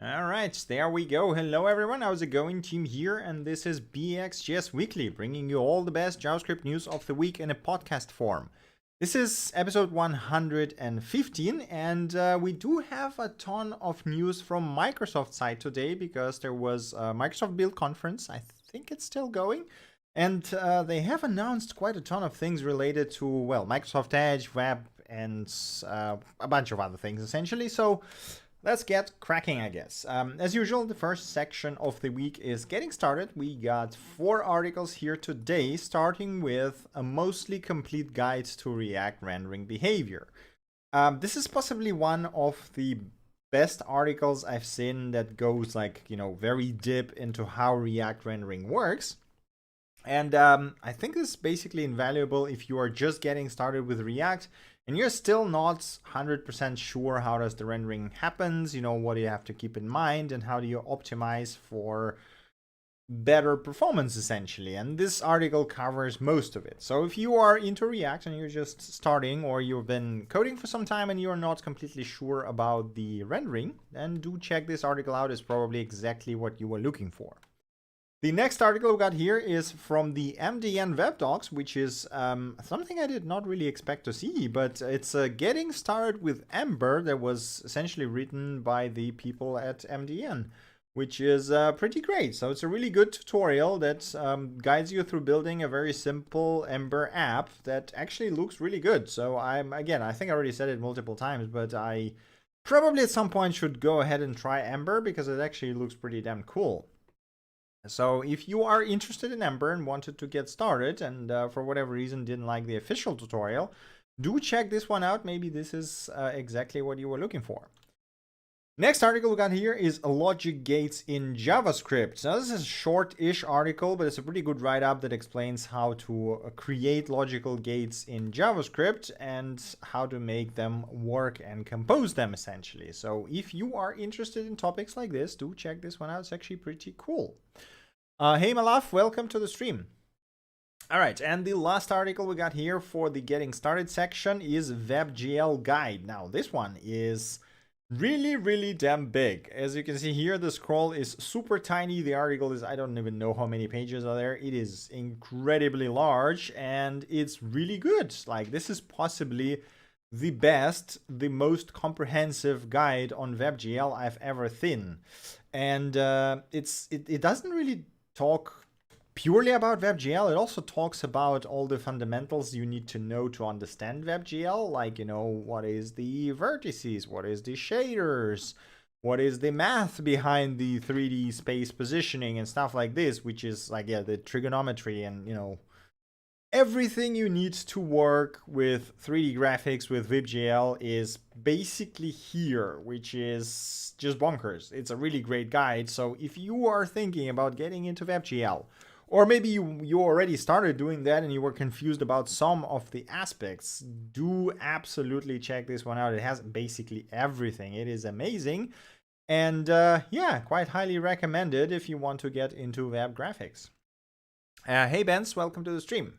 All right, there we go. Hello everyone, how's it going? Team here, and this is BxJS Weekly, bringing you all the best JavaScript news of the week in a podcast form. This is episode 115, and we do have a ton of news from Microsoft side today because there was a Microsoft Build conference. I think it's still going. And they have announced quite a ton of things related to, well, Microsoft Edge, web, and a bunch of other things, essentially. So let's get cracking, I guess. As usual, the first section of the week is getting started. We got 4 articles here today, starting with a mostly complete guide to React rendering behavior. This is possibly one of the best articles I've seen that goes very deep into how React rendering works. And I think this is basically invaluable if you are just getting started with React and you're still not 100% sure how does the rendering happens, what do you have to keep in mind, and how do you optimize for better performance, essentially. And this article covers most of it. So if you are into React and you're just starting, or you've been coding for some time and you're not completely sure about the rendering, then do check this article out. It's probably exactly what you were looking for. The next article we got here is from the MDN web docs, which is something I did not really expect to see, but it's getting started with Ember that was essentially written by the people at MDN, which is pretty great. So it's a really good tutorial that guides you through building a very simple Ember app that actually looks really good. So I think I already said it multiple times, but I probably at some point should go ahead and try Ember because it actually looks pretty damn cool. So if you are interested in Ember and wanted to get started and for whatever reason didn't like the official tutorial, do check this one out. Maybe this is exactly what you were looking for. Next article we got here is logic gates in JavaScript. Now this is a short-ish article, but it's a pretty good write-up that explains how to create logical gates in JavaScript and how to make them work and compose them, essentially. So if you are interested in topics like this, do check this one out. It's actually pretty cool. Hey Malaf, welcome to the stream. All right, and the last article we got here for the getting started section is WebGL guide. Now this one is really damn big. As you can see here, the scroll is super tiny. The article is, I don't even know how many pages are there. It is incredibly large and it's really good. Like, this is possibly the best, the most comprehensive guide on WebGL I've ever seen. And it doesn't really talk purely about WebGL. It also talks about all the fundamentals you need to know to understand WebGL, like, what is the vertices, what is the shaders, what is the math behind the 3D space positioning and stuff like this, which is the trigonometry and, everything you need to work with 3D graphics with WebGL is basically here, which is just bonkers. It's a really great guide. So if you are thinking about getting into WebGL, or maybe you already started doing that and you were confused about some of the aspects, do absolutely check this one out. It has basically everything. It is amazing. And quite highly recommended if you want to get into web graphics. Hey Benz, welcome to the stream.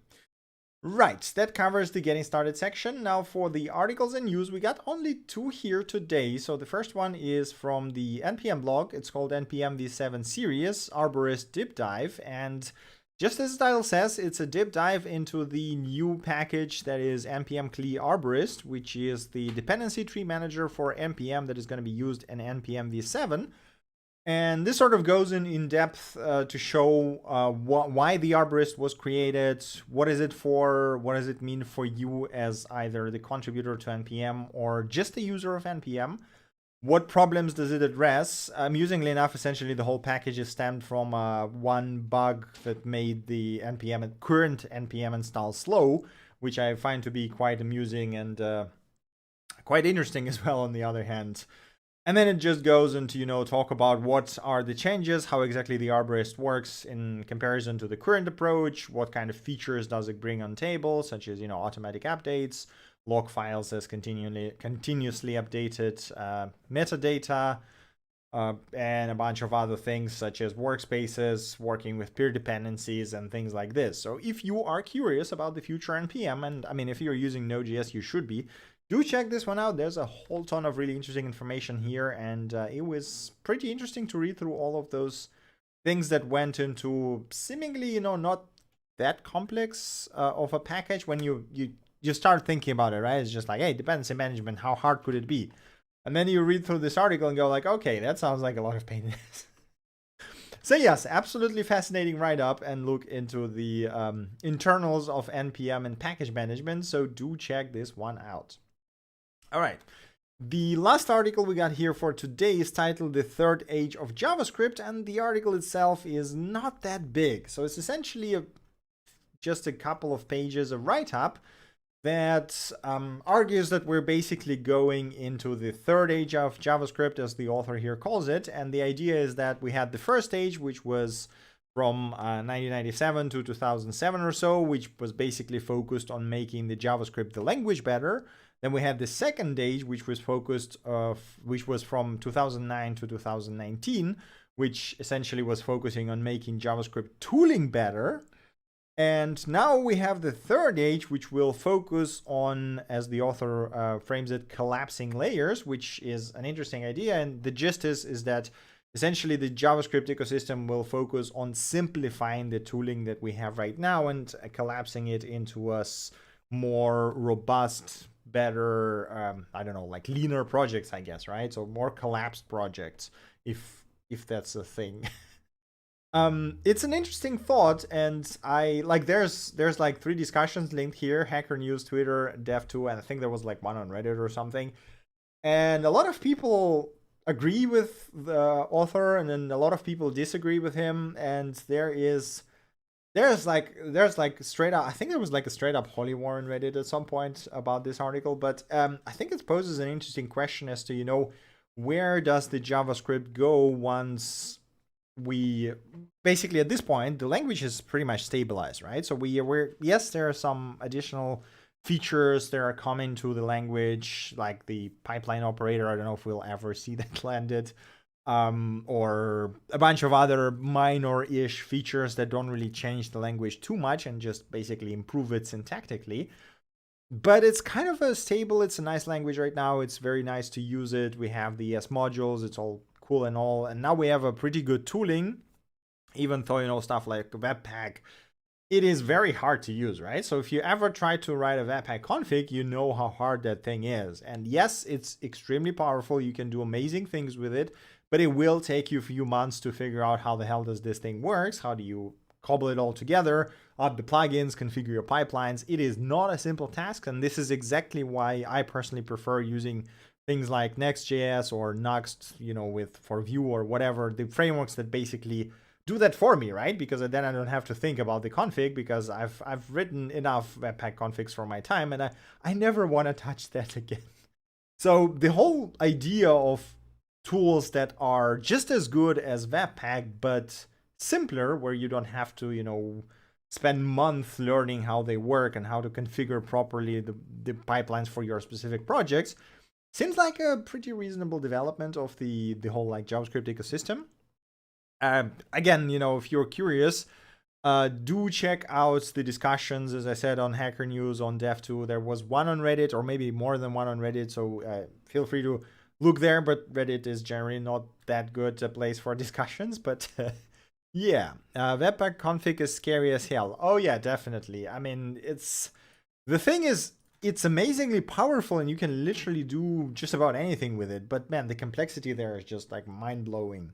Right, that covers the getting started section. Now for the articles and news, we got only 2 here today. So the first one is from the NPM blog. It's called NPM V7 series, Arborist Deep Dive. And just as the title says, it's a deep dive into the new package that is npm-cli Arborist, which is the dependency tree manager for NPM that is going to be used in NPM V7. And this sort of goes in depth to show why the Arborist was created, what is it for, what does it mean for you as either the contributor to NPM or just a user of NPM, what problems does it address. Amusingly enough, essentially the whole package is stemmed from one bug that made the current NPM install slow, which I find to be quite amusing and quite interesting as well on the other hand. And then it just goes into, talk about what are the changes, how exactly the Arborist works in comparison to the current approach, what kind of features does it bring on table, such as, automatic updates, log files as continuously updated metadata, and a bunch of other things such as workspaces, working with peer dependencies and things like this. So if you are curious about the future NPM, and I mean, if you're using Node.js, you should be, do check this one out. There's a whole ton of really interesting information here, and it was pretty interesting to read through all of those things that went into seemingly, not that complex of a package when you start thinking about it, right? It's just like, hey, dependency management, how hard could it be? And then you read through this article and go like, okay, that sounds like a lot of pain. So yes, absolutely fascinating write-up and look into the internals of NPM and package management. So do check this one out. All right. The last article we got here for today is titled The Third Age of JavaScript, and the article itself is not that big. So it's essentially just a couple of pages of write-up that argues that we're basically going into the third age of JavaScript, as the author here calls it. And the idea is that we had the first age, which was from 1997 to 2007 or so, which was basically focused on making the JavaScript the language better. Then we had the second age, which was from 2009 to 2019, which essentially was focusing on making JavaScript tooling better. And now we have the third age, which will focus on, as the author frames it, collapsing layers, which is an interesting idea. And the gist is that essentially the JavaScript ecosystem will focus on simplifying the tooling that we have right now and collapsing it into a more robust, better, I don't know, like leaner projects, I guess, right? So more collapsed projects, if that's a thing. It's an interesting thought, and I like there's like 3 discussions linked here: Hacker News, Twitter, Dev2, and I think there was like one on Reddit or something. And a lot of people agree with the author, and then a lot of people disagree with him. And there's like straight up, I think there was like a straight up holy war on Reddit at some point about this article. But I think it poses an interesting question as to, where does the JavaScript go once we basically, at this point, the language is pretty much stabilized, right? So yes, there are some additional features that are coming to the language, like the pipeline operator. I don't know if we'll ever see that landed, or a bunch of other minor-ish features that don't really change the language too much and just basically improve it syntactically. But it's kind of it's a nice language right now. It's very nice to use it. We have the ES modules. It's all cool and all, and now we have a pretty good tooling, even though stuff like Webpack, it is very hard to use, right? So if you ever try to write a Webpack config, you know how hard that thing is. And yes, it's extremely powerful. You can do amazing things with it, but it will take you a few months to figure out how the hell does this thing works. How do you cobble it all together, add the plugins, configure your pipelines? It is not a simple task, and this is exactly why I personally prefer using things like Next.js or Nuxt, for Vue or whatever, the frameworks that basically do that for me, right? Because then I don't have to think about the config, because I've written enough Webpack configs for my time, and I never want to touch that again. So the whole idea of tools that are just as good as Webpack, but simpler, where you don't have to, spend months learning how they work and how to configure properly the pipelines for your specific projects, seems like a pretty reasonable development of the whole like JavaScript ecosystem. Again, if you're curious, do check out the discussions, as I said, on Hacker News, on Dev2. There was one on Reddit, or maybe more than one on Reddit, so feel free to look there. But Reddit is generally not that good a place for discussions. But yeah, Webpack config is scary as hell. Oh yeah, definitely. I mean, the thing is, it's amazingly powerful, and you can literally do just about anything with it. But man, the complexity there is just like mind-blowing.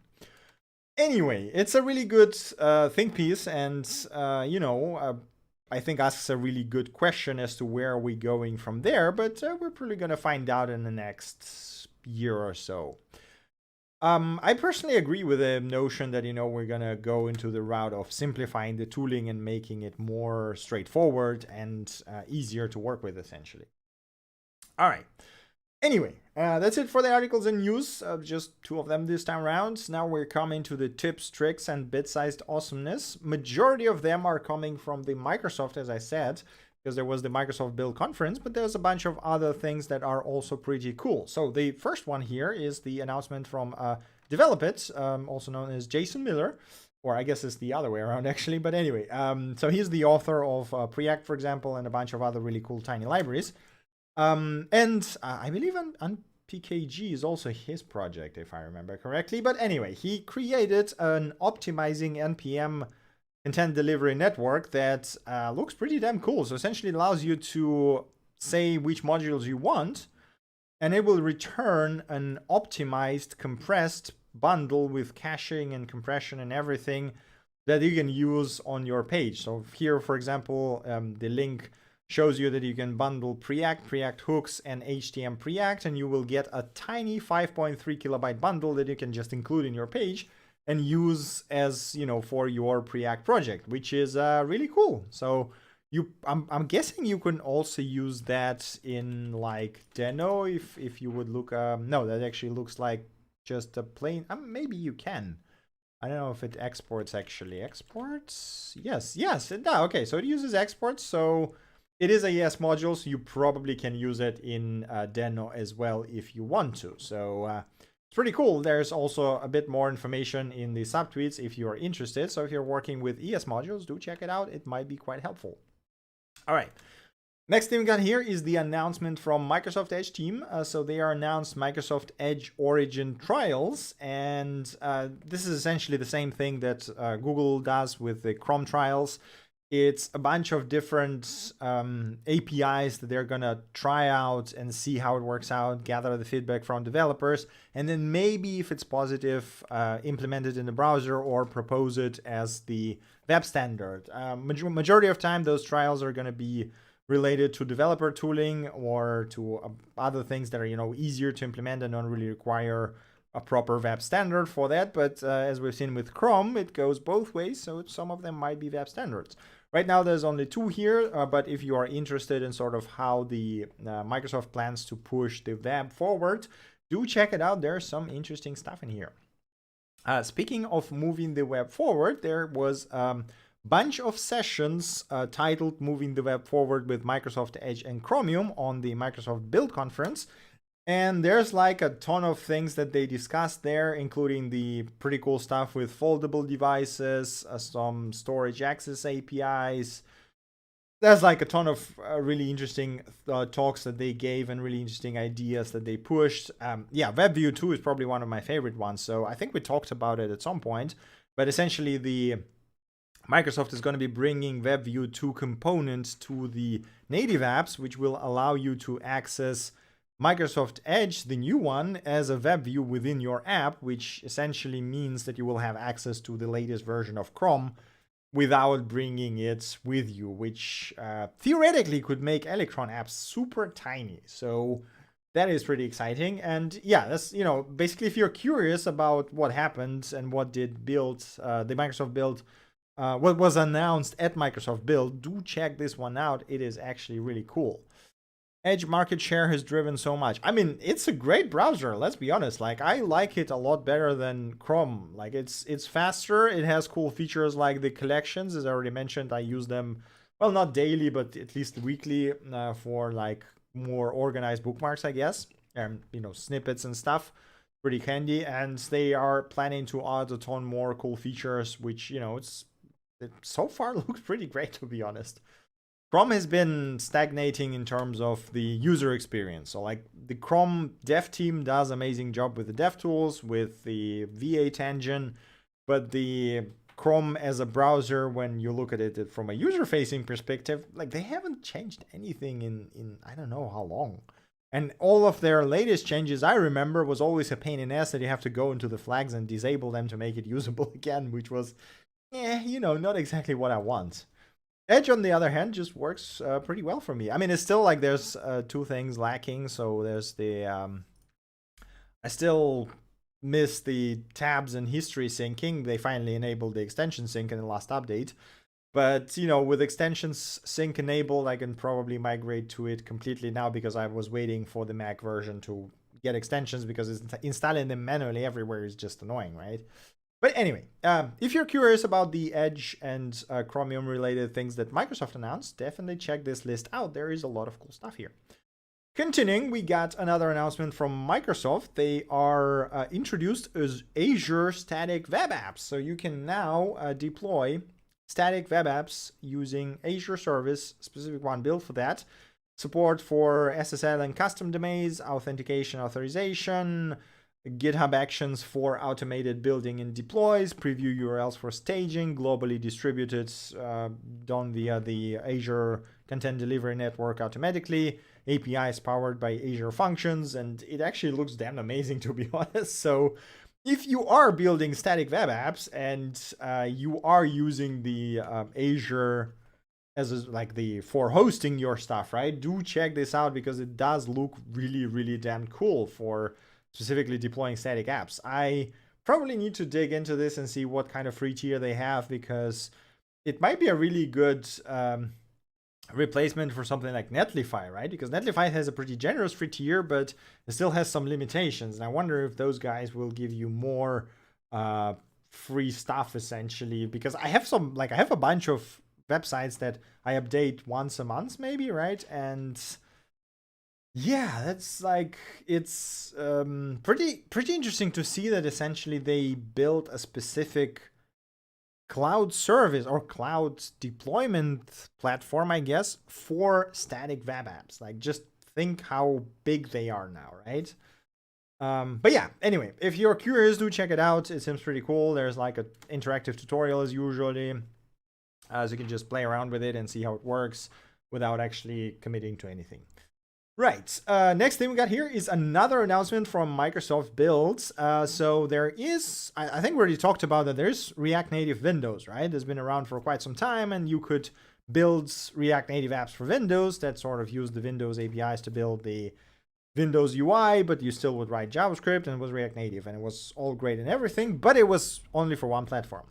Anyway, it's a really good think piece, and I think asks a really good question as to where are we going from there. But we're probably going to find out in the next year or so. I personally agree with the notion that, we're going to go into the route of simplifying the tooling and making it more straightforward and easier to work with, essentially. All right. Anyway, that's it for the articles and news. Just 2 of them this time around. Now we're coming to the tips, tricks, and bit-sized awesomeness. Majority of them are coming from the Microsoft, as I said, because there was the Microsoft Build conference, but there's a bunch of other things that are also pretty cool. So the first one here is the announcement from Develop It, also known as Jason Miller, or I guess it's the other way around actually, but anyway. So he's the author of Preact, for example, and a bunch of other really cool tiny libraries. And I believe Unpkg is also his project, if I remember correctly. But anyway, he created an optimizing NPM content delivery network that looks pretty damn cool. So essentially it allows you to say which modules you want, and it will return an optimized, compressed bundle with caching and compression and everything that you can use on your page. So here, for example, the link shows you that you can bundle Preact, Preact hooks, and HTML Preact, and you will get a tiny 5.3 kilobyte bundle that you can just include in your page and use as, you know, for your Preact project, which is really cool. So I'm guessing you can also use that in like Deno if you would look. No, that actually looks like just a plain. Maybe you can. I don't know if it exports actually. Exports? Yes, it does. Okay, so it uses exports. So it is a ES module, so you probably can use it in Deno as well if you want to. So it's pretty cool. There's also a bit more information in the subtweets if you're interested. So if you're working with ES modules, do check it out. It might be quite helpful. All right. Next thing we got here is the announcement from Microsoft Edge team. So they are announced Microsoft Edge Origin trials, and this is essentially the same thing that Google does with the Chrome trials. It's a bunch of different APIs that they're gonna try out and see how it works out, gather the feedback from developers, and then maybe if it's positive, implement it in the browser or propose it as the web standard. Majority of time, those trials are gonna be related to developer tooling or to other things that are, you know, easier to implement and don't really require a proper web standard for that. But as we've seen with Chrome, it goes both ways. So some of them might be web standards. Right now, there's only 2 here. But if you are interested in sort of how the Microsoft plans to push the web forward, do check it out. There's some interesting stuff in here. Speaking of moving the web forward, there was bunch of sessions titled Moving the Web Forward with Microsoft Edge and Chromium on the Microsoft Build conference. And there's like a ton of things that they discussed there, including the pretty cool stuff with foldable devices, some storage access APIs. There's like a ton of really interesting talks that they gave and really interesting ideas that they pushed. Yeah, WebView 2 is probably one of my favorite ones. So I think we talked about it at some point, but essentially the Microsoft is going to be bringing WebView 2 components to the native apps, which will allow you to access Microsoft Edge, the new one, as a web view within your app, which essentially means that you will have access to the latest version of Chrome without bringing it with you, which theoretically could make Electron apps super tiny. So that is pretty exciting. And yeah, that's, you know, basically if you're curious about what happened and what did build, the Microsoft build, what was announced at Microsoft Build, do check this one out. It is actually really cool. Edge market share has driven so much. I mean, it's a great browser, let's be honest. Like, I like it a lot better than Chrome. Like, it's faster. It has cool features like the collections. As I already mentioned, I use them, well, not daily, but at least weekly for like more organized bookmarks, I guess. And, you know, snippets and stuff. Pretty handy. And they are planning to add a ton more cool features, which, you know, it so far looks pretty great, to be honest. Chrome has been stagnating in terms of the user experience. So like the Chrome dev team does amazing job with the dev tools, with the V8 engine, but the Chrome as a browser, when you look at it from a user-facing perspective, like they haven't changed anything in I don't know how long. And all of their latest changes, I remember, was always a pain in the ass that you have to go into the flags and disable them to make it usable again, which was, you know, not exactly what I want. Edge, on the other hand, just works pretty well for me. I mean, it's still like there's 2 things lacking. So there's the, I still miss the tabs and history syncing. They finally enabled the extension sync in the last update. But, you know, with extensions sync enabled, I can probably migrate to it completely now because I was waiting for the Mac version to get extensions because installing them manually everywhere is just annoying, right? But anyway, if you're curious about the Edge and Chromium related things that Microsoft announced, definitely check this list out. There is a lot of cool stuff here. Continuing, we got another announcement from Microsoft. They are introduced as Azure static web apps. So you can now deploy static web apps using Azure service, specific one built for that. support for SSL and custom domains, authentication, authorization, GitHub Actions for automated building and deploys, preview URLs for staging, globally distributed, done via the Azure Content Delivery Network automatically, APIs powered by Azure Functions, and it actually looks damn amazing, to be honest. So if you are building static web apps and you are using the Azure as for hosting your stuff, right? Do check this out because it does look really, really damn cool for specifically deploying static apps. I probably need to dig into this and see what kind of free tier they have, because it might be a really good replacement for something like Netlify, right? Because Netlify has a pretty generous free tier, but it still has some limitations. And I wonder if those guys will give you more free stuff, essentially, because I have I have a bunch of websites that I update once a month, maybe, right? And yeah, that's it's pretty interesting to see that essentially they built a specific cloud service or cloud deployment platform, I guess, for static web apps. Just think how big they are now, right? But yeah, anyway, if you're curious, do check it out. It seems pretty cool. There's an interactive tutorial as usually, so you can just play around with it and see how it works without actually committing to anything. Right, next thing we got here is another announcement from Microsoft Builds. So there is, I think we already talked about that there's React Native Windows, right? It's been around for quite some time, and you could build React Native apps for Windows that sort of use the Windows APIs to build the Windows UI, but you still would write JavaScript, and it was React Native, and it was all great and everything, but it was only for one platform.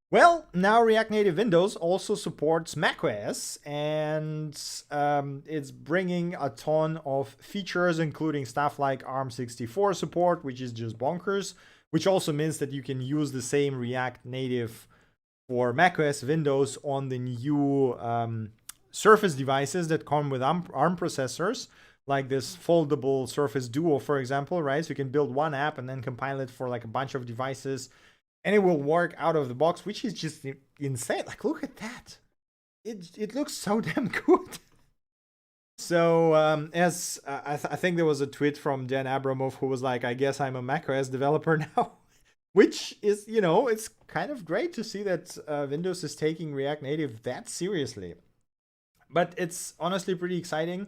Well, now React Native Windows also supports macOS, and it's bringing a ton of features, including stuff like ARM64 support, which is just bonkers, which also means that you can use the same React Native for macOS Windows on the new Surface devices that come with ARM processors, like this foldable Surface Duo, for example, right? So you can build one app and then compile it for a bunch of devices, and it will work out of the box, which is just insane. Look at that. It looks so damn good. So I think there was a tweet from Dan Abramov who was like, I guess I'm a macOS developer now, which is, it's kind of great to see that Windows is taking React Native that seriously. But it's honestly pretty exciting.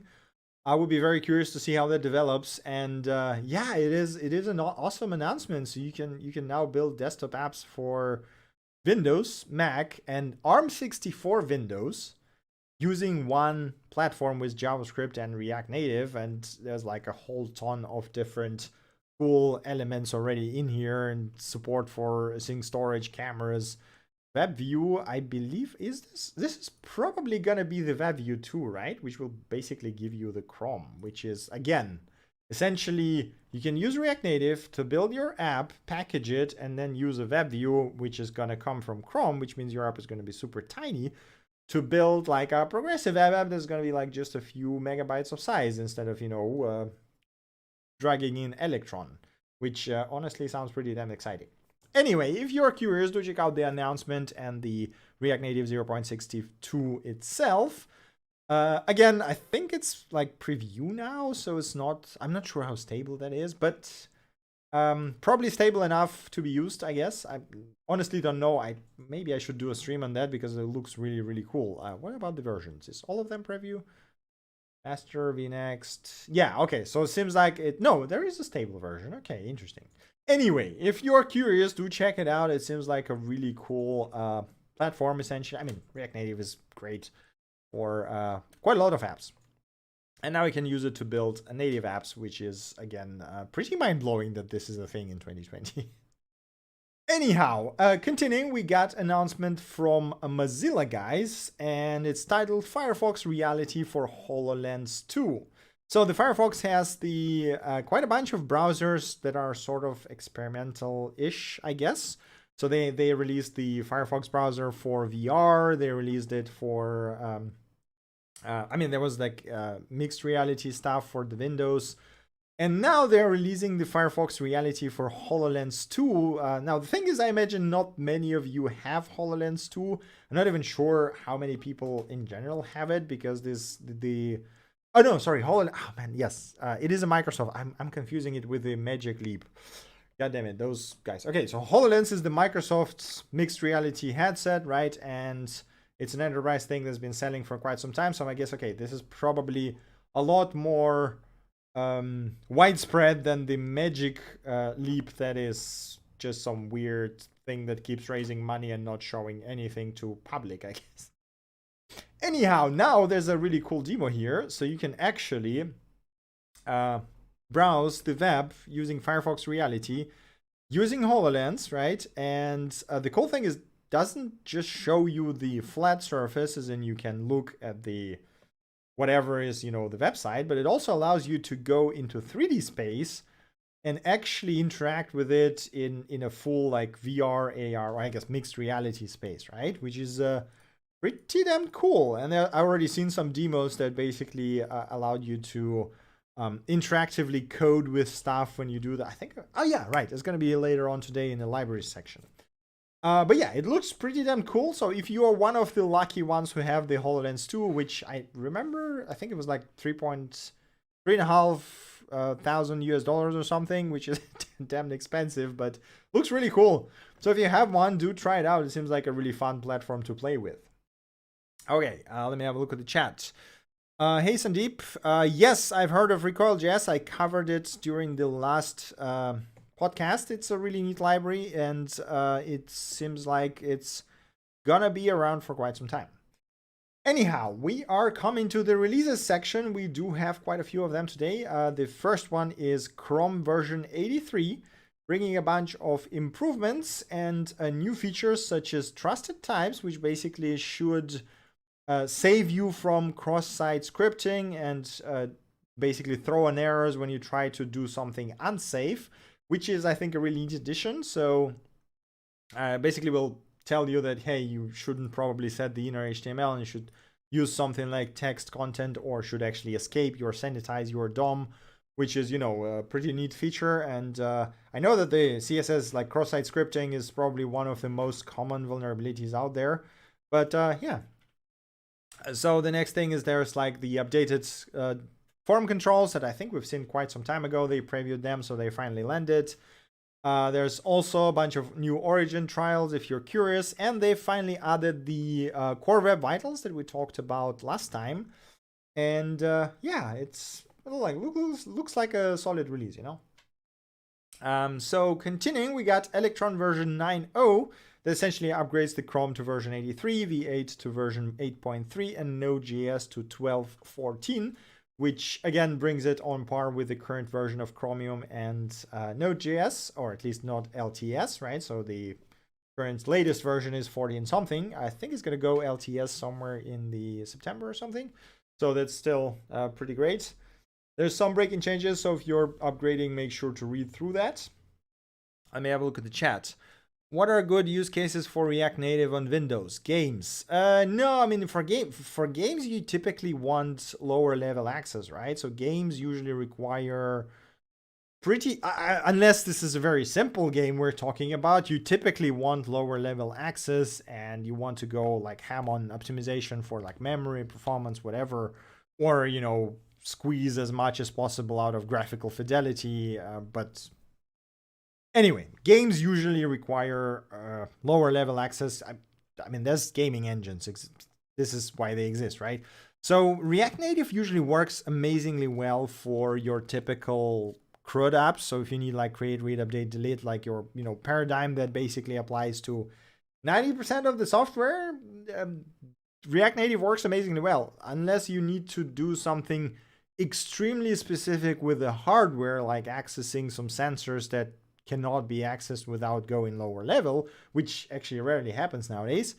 I would be very curious to see how that develops, and yeah, it is an awesome announcement. So you can now build desktop apps for Windows, Mac, and ARM64 Windows using one platform with JavaScript and React Native, and there's a whole ton of different cool elements already in here, and support for sync storage, cameras. WebView, I believe, this is probably gonna be the WebView 2, right? Which will basically give you the Chrome, which is, again, essentially you can use React Native to build your app, package it, and then use a WebView, which is gonna come from Chrome, which means your app is gonna be super tiny, to build a progressive web app that's gonna be just a few megabytes of size instead of, dragging in Electron, which honestly sounds pretty damn exciting. Anyway, if you're curious, do check out the announcement and the React Native 0.62 itself. Again, I think it's preview now, so it's not, I'm not sure how stable that is, but probably stable enough to be used, I guess. I honestly don't know. Maybe I should do a stream on that because it looks really, really cool. What about the versions? Is all of them preview? Master, vNext. Yeah, okay, so it seems like it, no, there is a stable version. Okay, interesting. Anyway, if you're curious, do check it out. It seems like a really cool platform, essentially. I mean, React Native is great for quite a lot of apps. And now we can use it to build native apps, which is, again, pretty mind-blowing that this is a thing in 2020. Anyhow, continuing, we got announcement from Mozilla guys, and it's titled Firefox Reality for HoloLens 2. So the Firefox has the quite a bunch of browsers that are sort of experimental-ish, I guess. So they released the Firefox browser for VR. They released it for, I mean, there was mixed reality stuff for the Windows. And now they're releasing the Firefox Reality for HoloLens 2. Now, the thing is, I imagine not many of you have HoloLens 2. I'm not even sure how many people in general have it, because the Oh no, sorry, HoloLens. Oh man, yes, it is a Microsoft. I'm confusing it with the Magic Leap. God damn it, those guys. Okay, so HoloLens is the Microsoft's mixed reality headset, right? And it's an enterprise thing that's been selling for quite some time. So I guess, okay, this is probably a lot more widespread than the Magic Leap that is just some weird thing that keeps raising money and not showing anything to public, I guess. Anyhow, now there's a really cool demo here. So you can actually browse the web using Firefox Reality, using HoloLens, right? And the cool thing is, doesn't just show you the flat surfaces and you can look at the whatever is, the website, but it also allows you to go into 3D space and actually interact with it in a full like VR, AR, or I guess mixed reality space, right? Which is pretty damn cool. And I already seen some demos that basically allowed you to interactively code with stuff when you do that. I think, oh yeah, right. It's going to be later on today in the library section. But yeah, it looks pretty damn cool. So if you are one of the lucky ones who have the HoloLens 2, which I remember, I think it was like $3,500 US or something, which is damn expensive, but looks really cool. So if you have one, do try it out. It seems like a really fun platform to play with. Okay, let me have a look at the chat. Hey Sandeep, yes, I've heard of Recoil.js. I covered it during the last podcast. It's a really neat library, and it seems like it's gonna be around for quite some time. Anyhow, we are coming to the releases section. We do have quite a few of them today. The first one is Chrome version 83, bringing a bunch of improvements and new features such as trusted types, which basically should save you from cross-site scripting and basically throw in errors when you try to do something unsafe, which is, I think, a really neat addition. So basically we'll tell you that, hey, you shouldn't probably set the inner HTML and you should use something like text content, or should actually escape your sanitize your DOM, which is, a pretty neat feature. And I know that the CSS, like cross-site scripting, is probably one of the most common vulnerabilities out there. But yeah. So the next thing is there's like the updated form controls that I think we've seen quite some time ago. They previewed them, so they finally landed. There's also a bunch of new origin trials if you're curious, and they finally added the core web vitals that we talked about last time. And yeah, it's like looks like a solid release, So continuing, we got Electron version 9.0 that essentially upgrades the Chrome to version 83, V8 to version 8.3, and Node.js to 12.14, which again brings it on par with the current version of Chromium and Node.js, or at least not LTS, right? So the current latest version is 40 and something. I think it's going to go LTS somewhere in the September or something. So that's still pretty great. There's some breaking changes, so if you're upgrading, make sure to read through that. Let me have a look at the chat. What are good use cases for React Native on Windows? Games. No, I mean, for games, you typically want lower level access, right? So games usually require unless this is a very simple game we're talking about, you typically want lower level access and you want to go like ham on optimization for like memory, performance, whatever, or, squeeze as much as possible out of graphical fidelity, but anyway, games usually require lower level access. I mean, there's gaming engines. This is why they exist, right? So React Native usually works amazingly well for your typical CRUD apps. So if you need like create, read, update, delete, like your paradigm that basically applies to 90% of the software, React Native works amazingly well. Unless you need to do something extremely specific with the hardware, like accessing some sensors that cannot be accessed without going lower level, which actually rarely happens nowadays,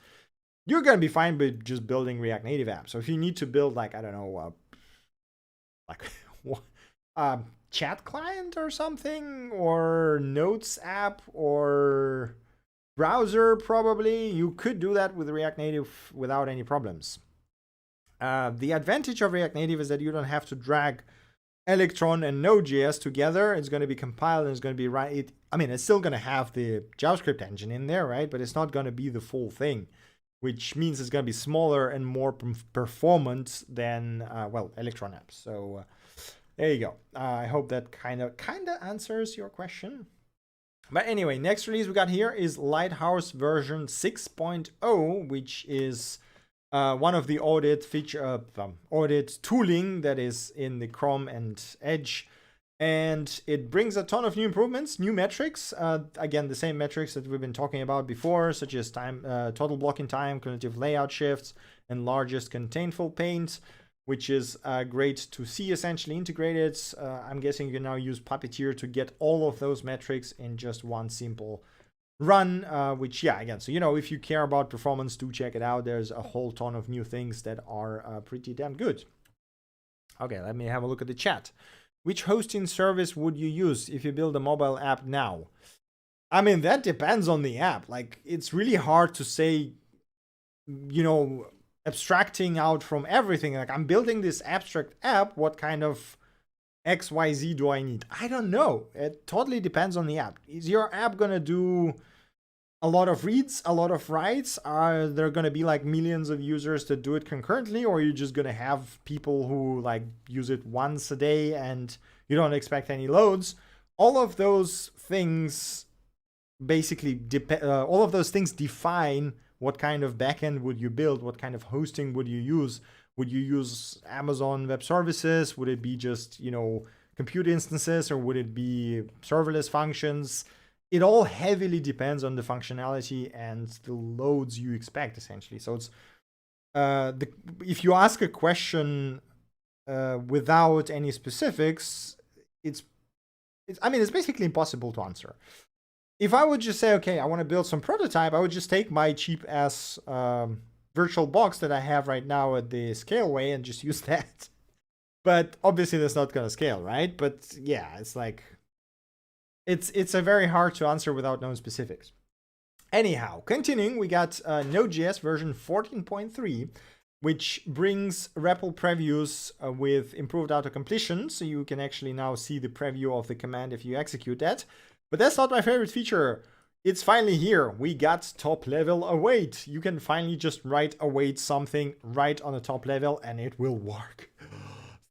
you're going to be fine with just building React Native apps. So if you need to build like, I don't know, chat client or something, or notes app or browser, probably, you could do that with React Native without any problems. The advantage of React Native is that you don't have to drag Electron and Node.js together. It's going to be compiled and it's going to be right. I mean, it's still going to have the JavaScript engine in there, right? But it's not going to be the full thing. which means it's going to be smaller and more performant than, well, Electron apps. So there you go. I hope that kind of answers your question. But anyway, next release we got here is Lighthouse version 6.0, which is one of the audit feature, audit tooling that is in the Chrome and Edge. And it brings a ton of new improvements, new metrics. Again, the same metrics that we've been talking about before, such as time, total blocking time, cognitive layout shifts, and largest contentful paint, which is great to see essentially integrated. I'm guessing you can now use Puppeteer to get all of those metrics in just one simple run, which, yeah, again, so, you know, if you care about performance, do check it out. There's a whole ton of new things that are pretty damn good. Okay, let me have a look at the chat. Which hosting service would you use if you build a mobile app now? I mean, that depends on the app. Like, it's really hard to say, you know, abstracting out from everything. Like, I'm building this abstract app. What kind of XYZ do I need? I don't know. It totally depends on the app. Is your app going to do a lot of reads, a lot of writes? Are there going to be like millions of users that do it concurrently, or are you just going to have people who like use it once a day and you don't expect any loads? All of those things basically all of those things define what kind of backend would you build, what kind of hosting would you use. Would you use Amazon Web Services? Would it be just, you know, compute instances, or would it be serverless functions? It all heavily depends on the functionality and the loads you expect, essentially. So it's if you ask a question without any specifics, it's basically impossible to answer. If I would just say, okay, I want to build some prototype, I would just take my cheap ass virtual box that I have right now at the Scaleway and just use that. But obviously that's not going to scale, right? But yeah, it's like, it's a very hard to answer without knowing specifics. Anyhow, continuing, we got Node.js version 14.3, which brings REPL previews with improved auto-completion. So you can actually now see the preview of the command if you execute that. But that's not my favorite feature. It's finally here. We got top level await. You can finally just write await something right on the top level and it will work.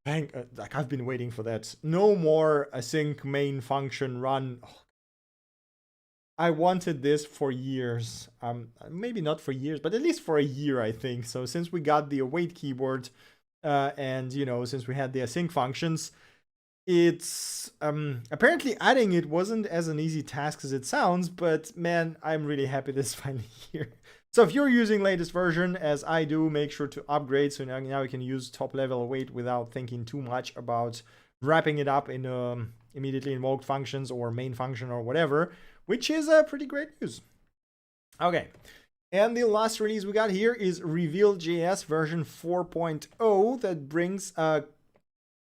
Like, I've been waiting for that. No more async main function run. Oh, I wanted this for years. Maybe not for years, but at least for a year, I think. So since we got the await keyword, and, you know, since we had the async functions, it's apparently adding it wasn't as an easy task as it sounds, but man, I'm really happy this is finally here. So if you're using latest version, as I do, make sure to upgrade. So now you can use top level await without thinking too much about wrapping it up in immediately invoked functions or main function or whatever, which is pretty great news. Okay. And the last release we got here is Reveal.js version 4.0 that brings a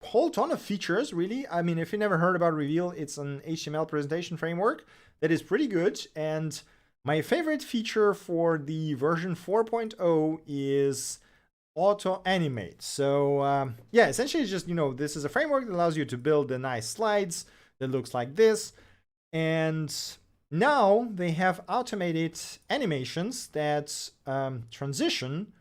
whole ton of features, really. I mean, if you never heard about Reveal, it's an HTML presentation framework that is pretty good. And my favorite feature for the version 4.0 is auto animate. So yeah, essentially it's just, you know, this is a framework that allows you to build the nice slides that looks like this. And now they have automated animations that transition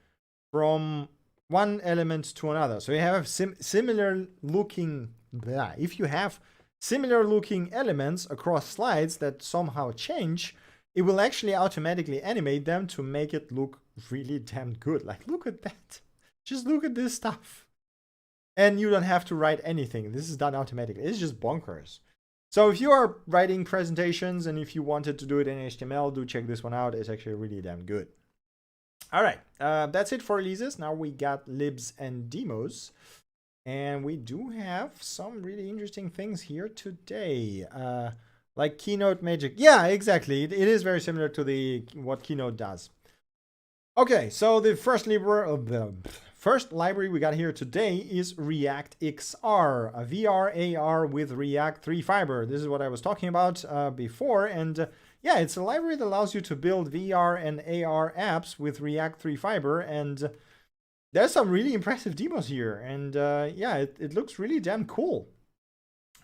from one element to another. So you have similar looking, if you have similar looking elements across slides that somehow change, it will actually automatically animate them to make it look really damn good. Like, look at that. Just look at this stuff. And you don't have to write anything. This is done automatically. It's just bonkers. So if you are writing presentations and if you wanted to do it in HTML, do check this one out. It's actually really damn good. All right, that's it for releases. Now we got libs and demos. And we do have some really interesting things here today. Like Keynote Magic. Yeah, exactly. It is very similar to what Keynote does. Okay, so the first library we got here today is react-xr, a VR AR with React 3 Fiber. This is what I was talking about before. And yeah, it's a library that allows you to build VR and AR apps with React 3 Fiber. And there's some really impressive demos here. And yeah, it looks really damn cool.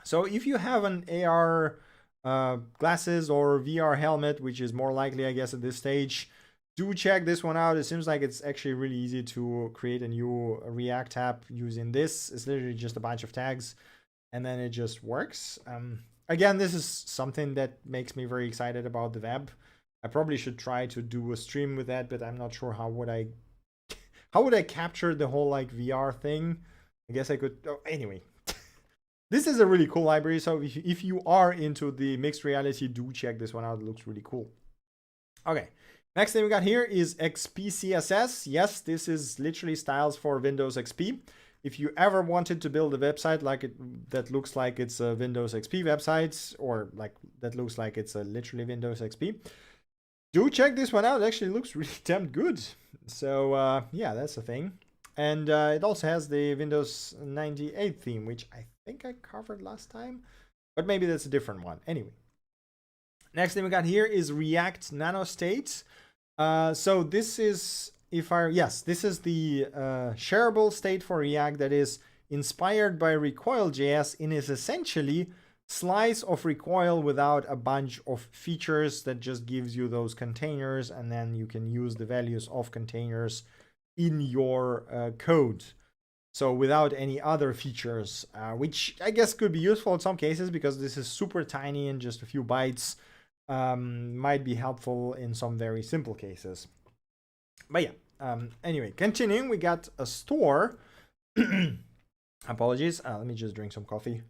So if you have an AR glasses or VR helmet, which is more likely, I guess, at this stage, do check this one out. It seems like it's actually really easy to create a new React app using this. It's literally just a bunch of tags, and then it just works. Again, this is something that makes me very excited about the web. I probably should try to do a stream with that, but I'm not sure how would I capture the whole like VR thing. I guess I could. Oh, anyway. This is a really cool library, so if you are into the mixed reality, do check this one out. It looks really cool. Okay, next thing we got here is XP.css. Yes, this is literally styles for Windows XP. If you ever wanted to build a website that looks like it's a Windows XP website, or like that looks like it's a literally Windows XP, do check this one out. It actually looks really damn good. So yeah, that's the thing. And it also has the Windows 98 theme, which I think I covered last time, but maybe that's a different one. Anyway, next thing we got here is react-nano-state. So this is, this is the shareable state for React that is inspired by Recoil.js and is essentially slice of Recoil without a bunch of features that just gives you those containers, and then you can use the values of containers in your code. So without any other features, which I guess could be useful in some cases because this is super tiny and just a few bytes, might be helpful in some very simple cases. But yeah, anyway, continuing, we got a store. Apologies, let me just drink some coffee.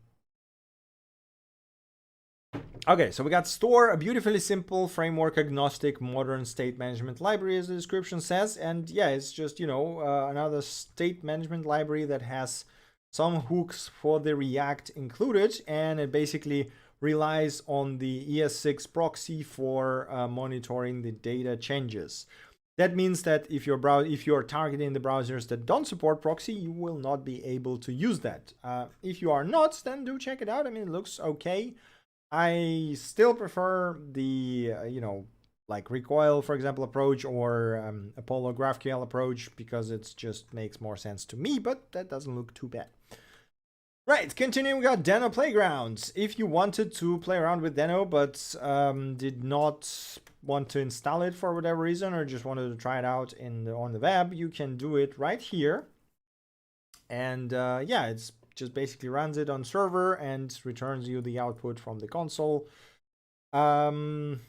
Okay, so we got store, a beautifully simple framework agnostic modern state management library, as the description says. And yeah, it's just, you know, another state management library that has some hooks for the React included, and it basically relies on the ES6 proxy for monitoring the data changes. That means that if you're targeting the browsers that don't support proxy, you will not be able to use that. If you are not, then do check it out. I mean, it looks okay. I still prefer the, you know, like Recoil, for example, approach, or Apollo GraphQL approach, because it just makes more sense to me, but that doesn't look too bad. Right, continuing, we got deno-playground. If you wanted to play around with Deno, but did not want to install it for whatever reason, or just wanted to try it out on the web, you can do it right here. And yeah, it's just basically runs it on server and returns you the output from the console. It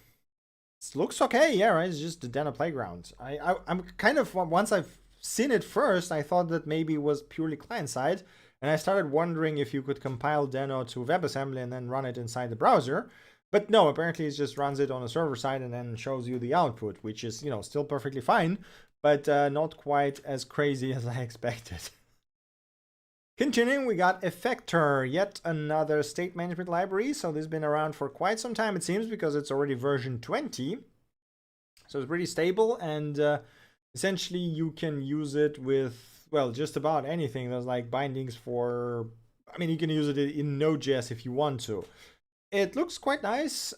looks okay, yeah, right? It's just the deno-playground. I'm kind of, once I've seen it first, I thought that maybe it was purely client-side, and I started wondering if you could compile Deno to WebAssembly and then run it inside the browser. But no, apparently it just runs it on a server side and then shows you the output, which is, you know, still perfectly fine, but not quite as crazy as I expected. Continuing, we got Effector, yet another state management library. So this has been around for quite some time, it seems, because it's already version 20. So it's pretty stable, and essentially you can use it with, well, just about anything. There's like bindings for, I mean, you can use it in Node.js if you want to. It looks quite nice,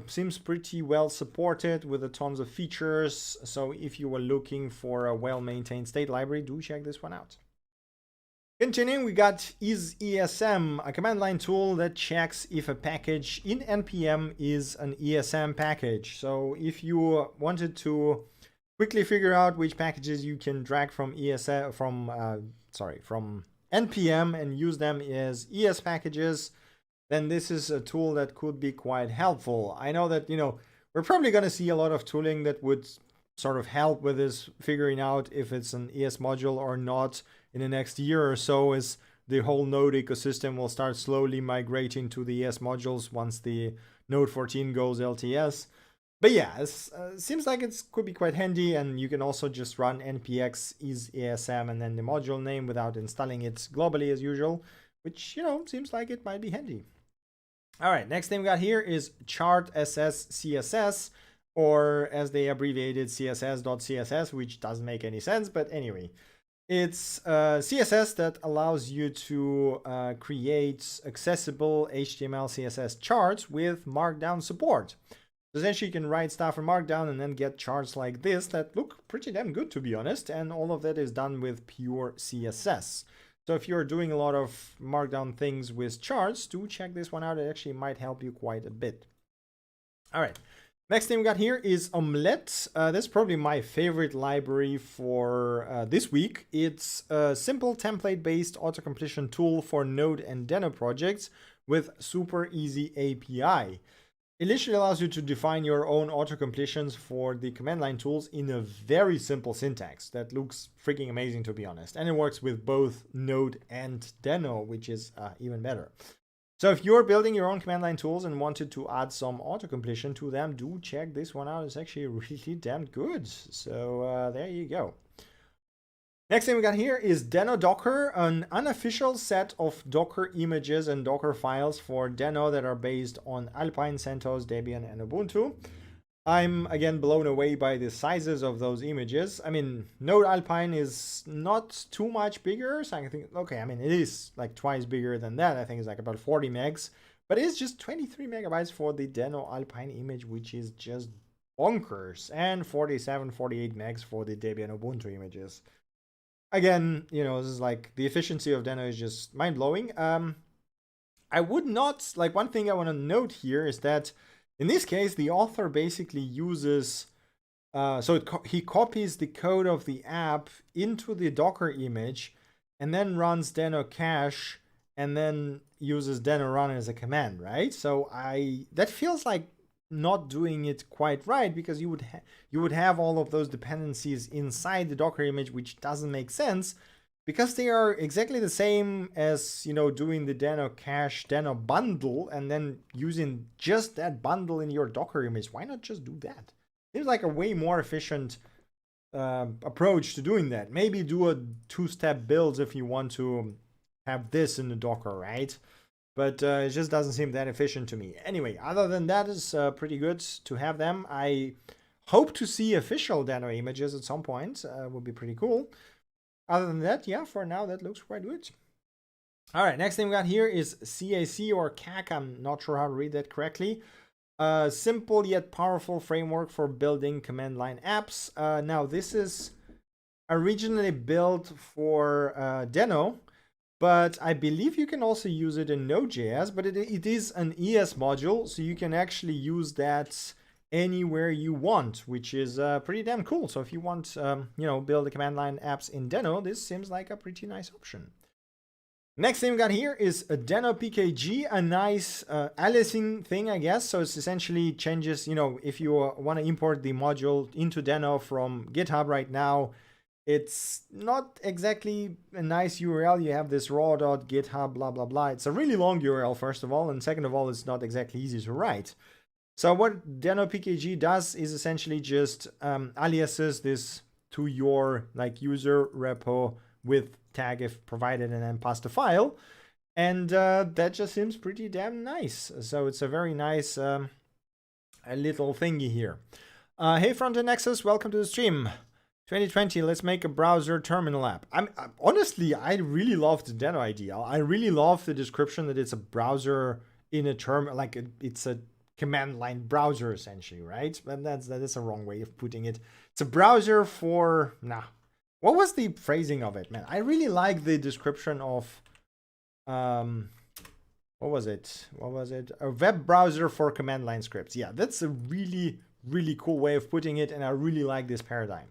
seems pretty well supported with a tons of features. So if you were looking for a well-maintained state library, do check this one out. Continuing, we got is-esm, a command line tool that checks if a package in npm is an ESM package. So if you wanted to quickly figure out which packages you can drag from from npm and use them as ES packages, then this is a tool that could be quite helpful. I know that, you know, we're probably going to see a lot of tooling that would sort of help with this, figuring out if it's an ES module or not in the next year or so, as the whole Node ecosystem will start slowly migrating to the ES modules once the Node 14 goes LTS. But yeah, it seems like it could be quite handy, and you can also just run npx is-esm and then the module name without installing it globally as usual, which, you know, seems like it might be handy. All right, next thing we got here is ChartS.css, or as they abbreviated, css.css, which doesn't make any sense, but anyway. It's CSS that allows you to create accessible HTML CSS charts with Markdown support. Essentially, you can write stuff in Markdown and then get charts like this that look pretty damn good, to be honest, and all of that is done with pure CSS. So if you're doing a lot of Markdown things with charts, do check this one out. It actually might help you quite a bit. All right. Next thing we got here is Omelette. That's probably my favorite library for this week. It's a simple template-based auto-completion tool for Node and Deno projects with super easy API. It literally allows you to define your own auto-completions for the command line tools in a very simple syntax that looks freaking amazing, to be honest. And it works with both Node and Deno, which is even better. So if you're building your own command line tools and wanted to add some auto-completion to them, do check this one out. It's actually really damn good. So there you go. Next thing we got here is deno-docker, an unofficial set of Docker images and Docker files for Deno that are based on Alpine, CentOS, Debian, and Ubuntu. I'm again blown away by the sizes of those images. I mean, Node Alpine is not too much bigger. So I think, okay, I mean, it is like twice bigger than that. I think it's like about 40 megs, but it's just 23 megabytes for the Deno Alpine image, which is just bonkers, and 47, 48 megs for the Debian Ubuntu images. Again, you know, this is like the efficiency of Deno is just mind blowing. I would not like, one thing I want to note here is that in this case, the author basically uses, he copies the code of the app into the Docker image and then runs deno cache and then uses deno run as a command, right? So that feels like not doing it quite right, because you would have all of those dependencies inside the Docker image, which doesn't make sense, because they are exactly the same as, you know, doing the deno cache deno bundle and then using just that bundle in your Docker image. Why not just do that? Seems like a way more efficient approach to doing that. Maybe do a two-step build if you want to have this in the Docker, right? But it just doesn't seem that efficient to me. Anyway, other than that, it's pretty good to have them. I hope to see official Deno images at some point. Would be pretty cool. Other than that, yeah, for now, that looks quite good. All right, next thing we got here is CAC or CAC. I'm not sure how to read that correctly. Simple yet powerful framework for building command line apps. Now, this is originally built for Deno, but I believe you can also use it in Node.js, but it is an ES module, so you can actually use that anywhere you want, which is pretty damn cool. So if you want, you know, build a command line apps in Deno, this seems like a pretty nice option. Next thing we got here is a denopkg, a nice aliasing thing, I guess. So it's essentially changes, you know, if you want to import the module into Deno from GitHub right now, it's not exactly a nice URL. You have this raw.github, blah, blah, blah. It's a really long URL, first of all. And second of all, it's not exactly easy to write. So what denopkg does is essentially just aliases this to your like user repo with tag if provided and then pass the file. And that just seems pretty damn nice. So it's a very nice a little thingy here. Hey Frontend Nexus, welcome to the stream. 2020, let's make a browser terminal app. Honestly, I really love the Deno idea. I really love the description that it's a browser in a term, like it's a command line browser essentially, right? But that is a wrong way of putting it. It's a browser for, what was the phrasing of it, man? I really like the description of, what was it? A web browser for command line scripts. Yeah, that's a really, really cool way of putting it, and I really like this paradigm.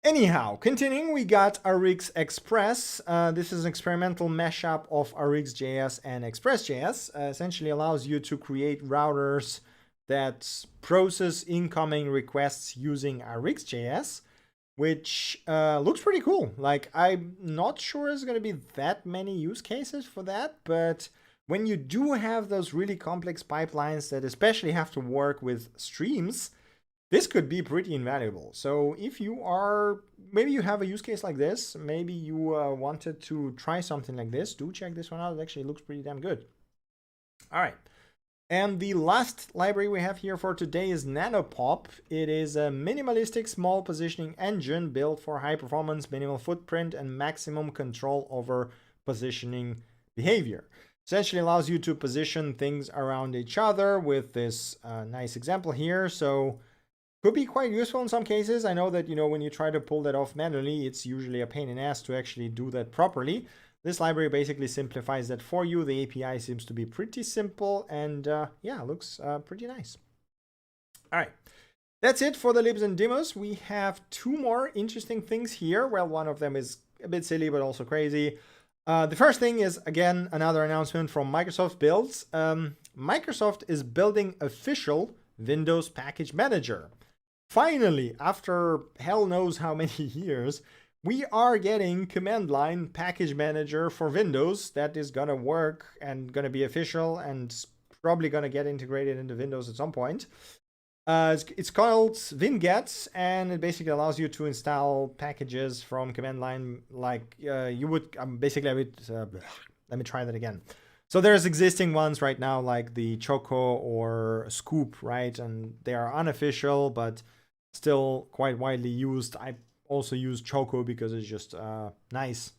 Anyhow, continuing, we got rxxpress. This is an experimental mashup of rxJS and express.js. Essentially allows you to create routers that process incoming requests using rxJS, which looks pretty cool. Like, I'm not sure there's going to be that many use cases for that, but when you do have those really complex pipelines that especially have to work with streams, this could be pretty invaluable. So if you are, maybe you have a use case like this, maybe you wanted to try something like this, do check this one out. It actually looks pretty damn good. All right. And the last library we have here for today is nanopop. It is a minimalistic small positioning engine built for high performance, minimal footprint, and maximum control over positioning behavior. Essentially allows you to position things around each other with this nice example here. So could be quite useful in some cases. I know that, you know, when you try to pull that off manually, it's usually a pain in the ass to actually do that properly. This library basically simplifies that for you. The API seems to be pretty simple and yeah, looks pretty nice. All right. That's it for the libs and demos. We have two more interesting things here. Well, one of them is a bit silly, but also crazy. The first thing is, again, another announcement from Microsoft Builds. Microsoft is building official Windows Package Manager. Finally, after hell knows how many years, we are getting command line package manager for Windows that is gonna work and gonna be official and probably gonna get integrated into Windows at some point. It's called winget, and it basically allows you to install packages from command line like you would basically. Let me try that again. So there's existing ones right now like the Choco or Scoop, right? And they are unofficial, but still quite widely used. I also use Choco because it's just nice.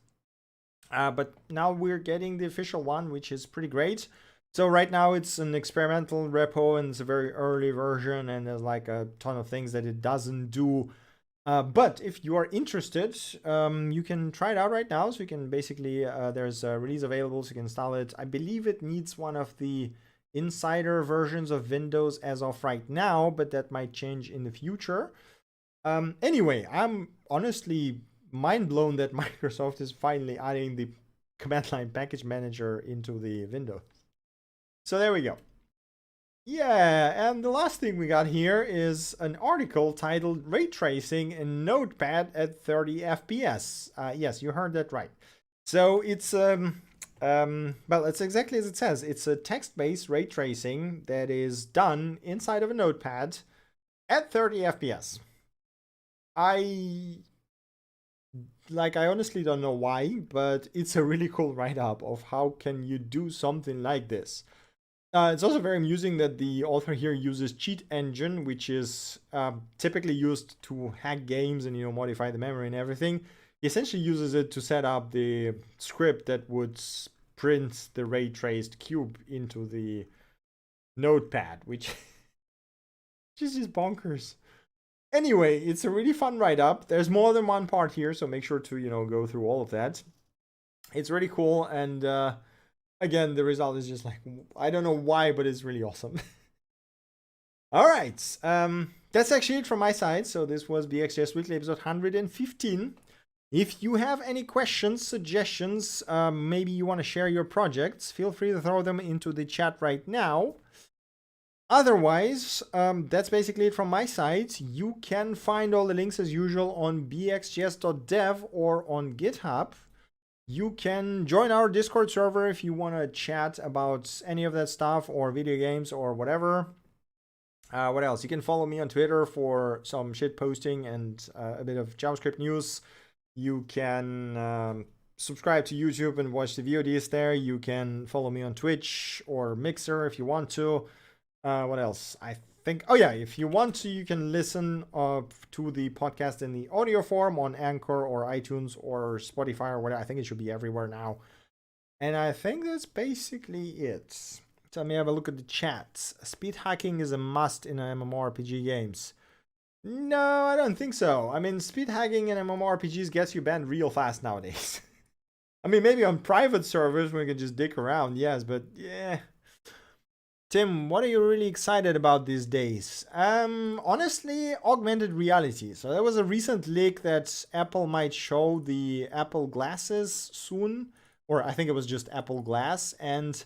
But now we're getting the official one, which is pretty great. So right now it's an experimental repo and it's a very early version and there's like a ton of things that it doesn't do. But if you are interested, you can try it out right now. So you can basically, there's a release available, so you can install it. I believe it needs one of the insider versions of Windows as of right now, but that might change in the future. Anyway, I'm honestly mind blown that Microsoft is finally adding the command line package manager into the Windows. So there we go. Yeah, and the last thing we got here is an article titled Ray Tracing in Notepad at 30 FPS. Yes, you heard that right. So it's well, it's exactly as it says. It's a text-based ray tracing that is done inside of a notepad at 30 FPS. I honestly don't know why, but it's a really cool write-up of how can you do something like this. It's also very amusing that the author here uses Cheat Engine, which is typically used to hack games and modify the memory and everything. He essentially uses it to set up the script that would print the ray traced cube into the notepad, which is just bonkers. Anyway, it's a really fun write-up. There's more than one part here, so make sure to go through all of that. It's really cool, and again, the result is just like, I don't know why, but it's really awesome. All right, that's actually it from my side. So this was BxJS Weekly episode 115. If you have any questions, suggestions, maybe you want to share your projects, feel free to throw them into the chat right now. Otherwise, that's basically it from my side. You can find all the links as usual on bxjs.dev or on GitHub. You can join our Discord server if you want to chat about any of that stuff or video games or whatever. What else? You can follow me on Twitter for some shit posting and a bit of JavaScript news. You can subscribe to YouTube and watch the VODs there. You can follow me on Twitch or Mixer if you want to. What else? I think, oh yeah, if you want to, you can listen to the podcast in the audio form on Anchor or iTunes or Spotify or whatever. I think it should be everywhere now. And I think that's basically it. So let me have a look at the chat. Speed hacking is a must in MMORPG games. No, I don't think so. I mean, speed hacking in MMORPGs gets you banned real fast nowadays. I mean, maybe on private servers where you can just dick around, yes, but yeah. Tim, what are you really excited about these days? Honestly, augmented reality. So there was a recent leak that Apple might show the Apple glasses soon, or I think it was just Apple Glass, and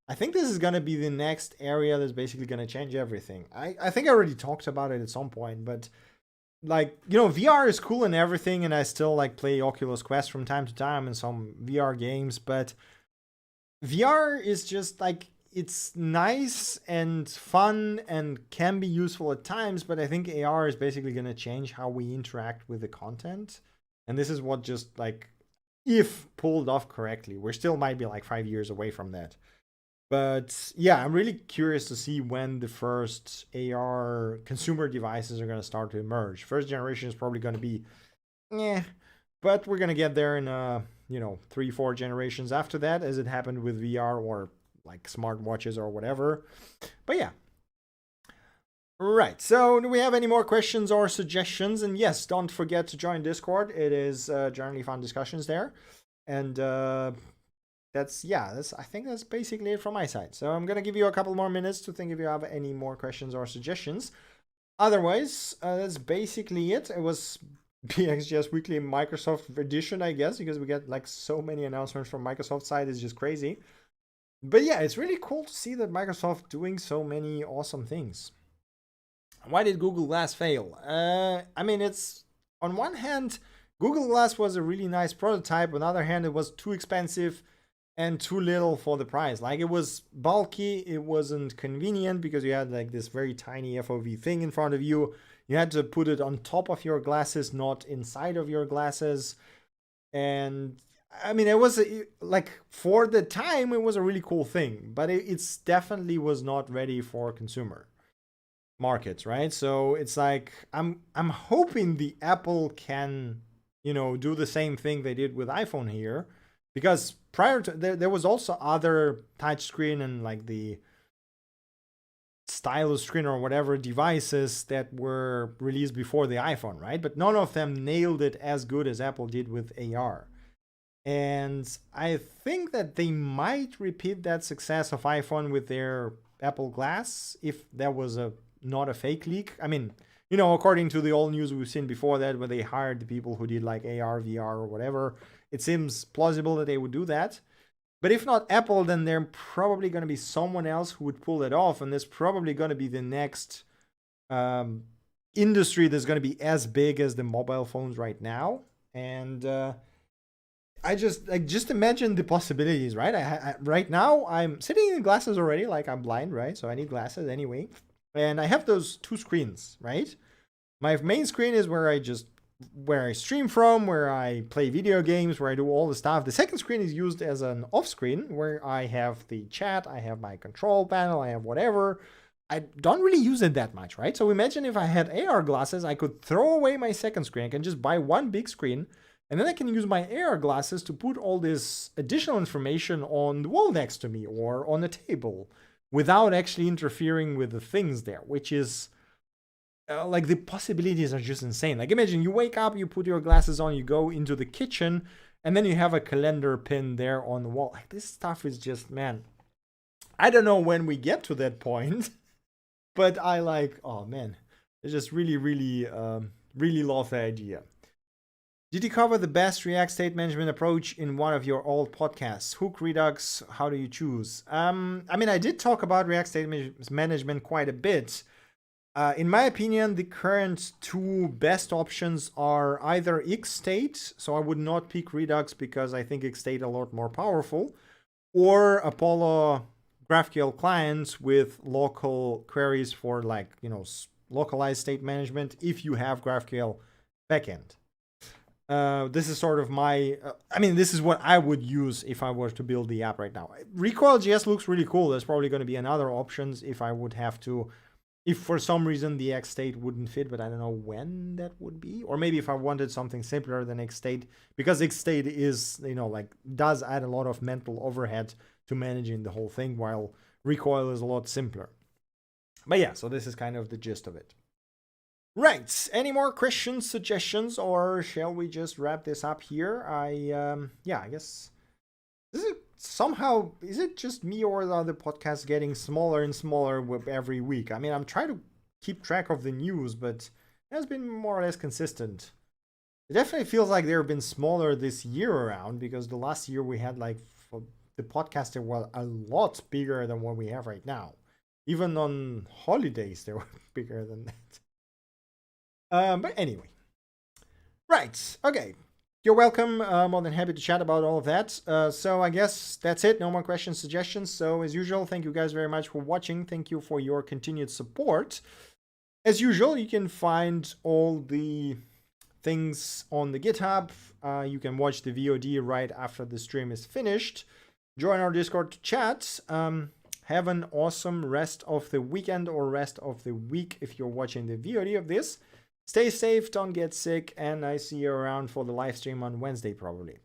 I think this is going to be the next area that's basically going to change everything. I think I already talked about it at some point, but like, VR is cool and everything, and I still like play Oculus Quest from time to time and some VR games, but VR is just like, it's nice and fun and can be useful at times, but I think AR is basically going to change how we interact with the content. And this is what just like, if pulled off correctly, we still might be like 5 years away from that. But yeah, I'm really curious to see when the first AR consumer devices are going to start to emerge. First generation is probably going to be, but we're going to get there in 3-4 generations after that, as it happened with VR or like smartwatches or whatever. But yeah. Right, so do we have any more questions or suggestions? And yes, don't forget to join Discord. It is generally fun discussions there. And I think that's basically it from my side. So I'm gonna give you a couple more minutes to think if you have any more questions or suggestions. otherwise, that's basically it. It was BxJS Weekly Microsoft edition, I guess, because we get like so many announcements from Microsoft side. It's just crazy. But yeah, it's really cool to see that Microsoft doing so many awesome things. Why did Google Glass fail? I mean, it's on one hand, Google Glass was a really nice prototype. On the other hand, it was too expensive and too little for the price. Like, it was bulky, it wasn't convenient because you had like this very tiny FOV thing in front of you. You had to put it on top of your glasses, not inside of your glasses. And I mean, it was like, for the time, it was a really cool thing, but it's definitely was not ready for consumer markets, right? So it's like, I'm hoping the Apple can, you know, do the same thing they did with iPhone here, because prior to there was also other touchscreen and like the stylus screen or whatever devices that were released before the iPhone, right? But none of them nailed it as good as Apple did with AR. And I think that they might repeat that success of iPhone with their Apple Glass if that was not a fake leak. I mean, you know, according to the old news we've seen before that, where they hired the people who did like AR, VR or whatever, it seems plausible that they would do that. But if not Apple, then there's probably going to be someone else who would pull it off. And there's probably going to be the next industry that's going to be as big as the mobile phones right now. And I just imagine the possibilities, right? Right now, I'm sitting in glasses already, like I'm blind, right? So I need glasses anyway. And I have those two screens, right? My main screen is where I stream from, where I play video games, where I do all the stuff. The second screen is used as an off screen where I have the chat, I have my control panel, I have whatever. I don't really use it that much, right? So imagine if I had AR glasses, I could throw away my second screen. I can just buy one big screen, and then I can use my AR glasses to put all this additional information on the wall next to me or on the table without actually interfering with the things there, which is like, the possibilities are just insane. Like, imagine you wake up, you put your glasses on, you go into the kitchen, and then you have a calendar pin there on the wall. Like, this stuff is just, man, I don't know when we get to that point, but I like, oh man, I just really, really, really love the idea. Did you cover the best React state management approach in one of your old podcasts? Hook, Redux, how do you choose? I mean, I did talk about React state management quite a bit. In my opinion, the current two best options are either X-State, so I would not pick Redux because I think X-State a lot more powerful, or Apollo GraphQL clients with local queries for, like, you know, localized state management if you have GraphQL backend. This is sort of my, I mean, this is what I would use if I were to build the app right now. Recoil.js looks really cool. There's probably going to be another options if I would have to, if for some reason the X-State wouldn't fit, but I don't know when that would be. Or maybe if I wanted something simpler than X-State, because X-State is, you know, like, does add a lot of mental overhead to managing the whole thing, while Recoil is a lot simpler. But yeah, so this is kind of the gist of it. Right, any more questions, suggestions, or shall we just wrap this up here? Yeah, I guess, is it just me, or are the podcasts getting smaller and smaller with every week? I mean, I'm trying to keep track of the news, but it has been more or less consistent. It definitely feels like they've been smaller this year around, because the last year we had, like, the podcast was a lot bigger than what we have right now. Even on holidays, they were bigger than that. But anyway, right, okay. You're welcome. More than happy to chat about all of that. So I guess that's it. No more questions, suggestions. So as usual, thank you guys very much for watching. Thank you for your continued support. As usual, you can find all the things on the GitHub. You can watch the VOD right after the stream is finished. Join our Discord to chat. Have an awesome rest of the weekend or rest of the week if you're watching the VOD of this. Stay safe, don't get sick, and I see you around for the live stream on Wednesday probably.